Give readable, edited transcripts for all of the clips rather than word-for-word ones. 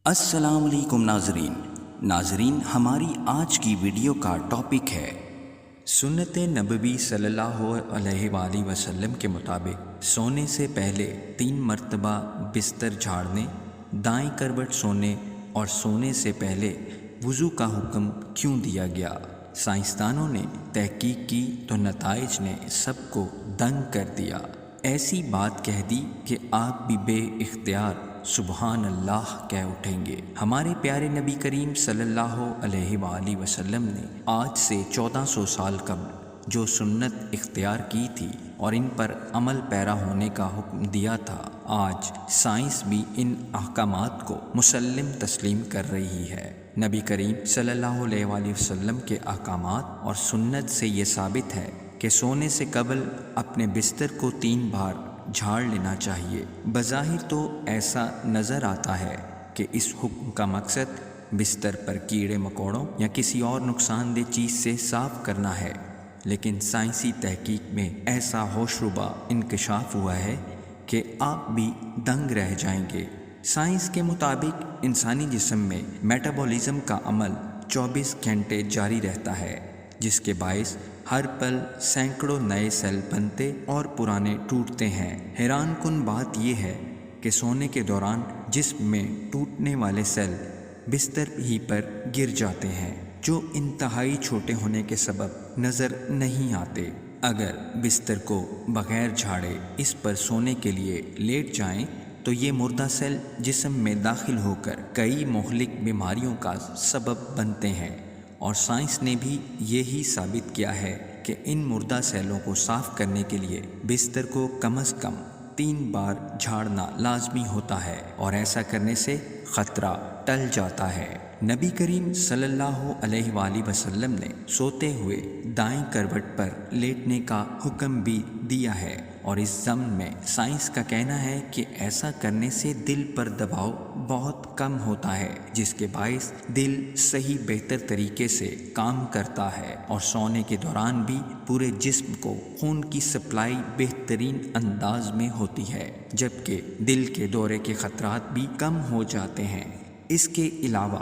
السلام علیکم ناظرین ہماری آج کی ویڈیو کا ٹاپک ہے سنت نبوی صلی اللہ علیہ وآلہ وسلم کے مطابق سونے سے پہلے 3 مرتبہ بستر جھاڑنے، دائیں کروٹ سونے اور سونے سے پہلے وضو کا حکم کیوں دیا گیا؟ سائنسدانوں نے تحقیق کی تو نتائج نے سب کو دنگ کر دیا۔ ایسی بات کہہ دی کہ آپ بھی بے اختیار سبحان اللہ کہہ اٹھیں گے۔ ہمارے پیارے نبی کریم صلی اللہ علیہ وآلہ وسلم نے آج سے 1400 سال قبل جو سنت اختیار کی تھی اور ان پر عمل پیرا ہونے کا حکم دیا تھا، آج سائنس بھی ان احکامات کو مسلم تسلیم کر رہی ہے۔ نبی کریم صلی اللہ علیہ وآلہ وسلم کے احکامات اور سنت سے یہ ثابت ہے کہ سونے سے قبل اپنے بستر کو 3 بار جھاڑ لینا چاہیے۔ بظاہر تو ایسا نظر آتا ہے کہ اس حکم کا مقصد بستر پر کیڑے مکوڑوں یا کسی اور نقصان دہ چیز سے صاف کرنا ہے، لیکن سائنسی تحقیق میں ایسا ہوشربا انکشاف ہوا ہے کہ آپ بھی دنگ رہ جائیں گے۔ سائنس کے مطابق انسانی جسم میں میٹابولزم کا عمل 24 گھنٹے جاری رہتا ہے، جس کے باعث ہر پل سینکڑوں نئے سیل بنتے اور پرانے ٹوٹتے ہیں۔ حیران کن بات یہ ہے کہ سونے کے دوران جسم میں ٹوٹنے والے سیل بستر ہی پر گر جاتے ہیں، جو انتہائی چھوٹے ہونے کے سبب نظر نہیں آتے۔ اگر بستر کو بغیر جھاڑے اس پر سونے کے لیے لیٹ جائیں تو یہ مردہ سیل جسم میں داخل ہو کر کئی مہلک بیماریوں کا سبب بنتے ہیں، اور سائنس نے بھی یہی ثابت کیا ہے کہ ان مردہ سیلوں کو صاف کرنے کے لیے بستر کو کم از کم 3 بار جھاڑنا لازمی ہوتا ہے، اور ایسا کرنے سے خطرہ ٹل جاتا ہے۔ نبی کریم صلی اللہ علیہ وآلہ وسلم نے سوتے ہوئے دائیں کروٹ پر لیٹنے کا حکم بھی دیا ہے، اور اس ضمن میں سائنس کا کہنا ہے کہ ایسا کرنے سے دل پر دباؤ بہت کم ہوتا ہے، جس کے باعث دل صحیح بہتر طریقے سے کام کرتا ہے، اور سونے کے دوران بھی پورے جسم کو خون کی سپلائی بہترین انداز میں ہوتی ہے، جبکہ دل کے دورے کے خطرات بھی کم ہو جاتے ہیں۔ اس کے علاوہ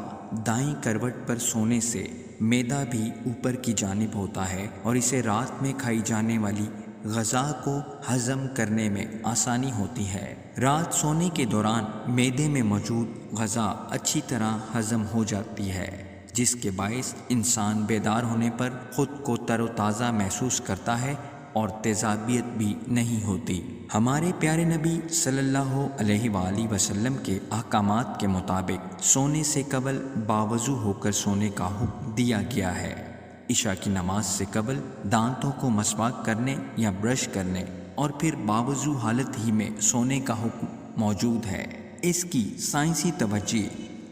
دائیں کروٹ پر سونے سے معدہ بھی اوپر کی جانب ہوتا ہے، اور اسے رات میں کھائی جانے والی غذا کو ہضم کرنے میں آسانی ہوتی ہے۔ رات سونے کے دوران معدے میں موجود غذا اچھی طرح ہضم ہو جاتی ہے، جس کے باعث انسان بیدار ہونے پر خود کو تر و تازہ محسوس کرتا ہے اور تیزابیت بھی نہیں ہوتی۔ ہمارے پیارے نبی صلی اللہ علیہ وآلہ وسلم کے احکامات کے مطابق سونے سے قبل باوضو ہو کر سونے کا حکم دیا گیا ہے۔ عشاء کی نماز سے قبل دانتوں کو مسواک کرنے یا برش کرنے اور پھر باوضو حالت ہی میں سونے کا حکم موجود ہے۔ اس کی سائنسی توجہ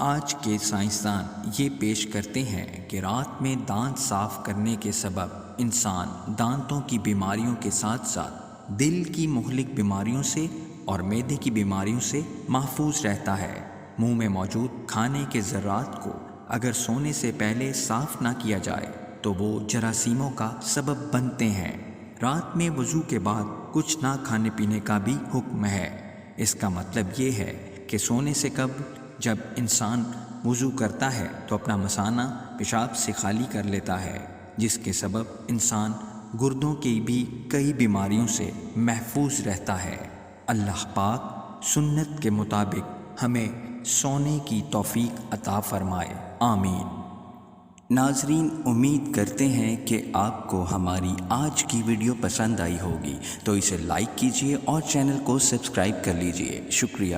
آج کے سائنسدان یہ پیش کرتے ہیں کہ رات میں دانت صاف کرنے کے سبب انسان دانتوں کی بیماریوں کے ساتھ ساتھ دل کی مہلک بیماریوں سے اور معدے کی بیماریوں سے محفوظ رہتا ہے۔ منہ میں موجود کھانے کے ذرات کو اگر سونے سے پہلے صاف نہ کیا جائے تو وہ جراثیموں کا سبب بنتے ہیں۔ رات میں وضو کے بعد کچھ نہ کھانے پینے کا بھی حکم ہے۔ اس کا مطلب یہ ہے کہ سونے سے قبل جب انسان وضو کرتا ہے تو اپنا مثانہ پیشاب سے خالی کر لیتا ہے، جس کے سبب انسان گردوں کی بھی کئی بیماریوں سے محفوظ رہتا ہے۔ اللہ پاک سنت کے مطابق ہمیں سونے کی توفیق عطا فرمائے، آمین۔ ناظرین، امید کرتے ہیں کہ آپ کو ہماری آج کی ویڈیو پسند آئی ہوگی، تو اسے لائک کیجیے اور چینل کو سبسکرائب کر لیجیے۔ شکریہ۔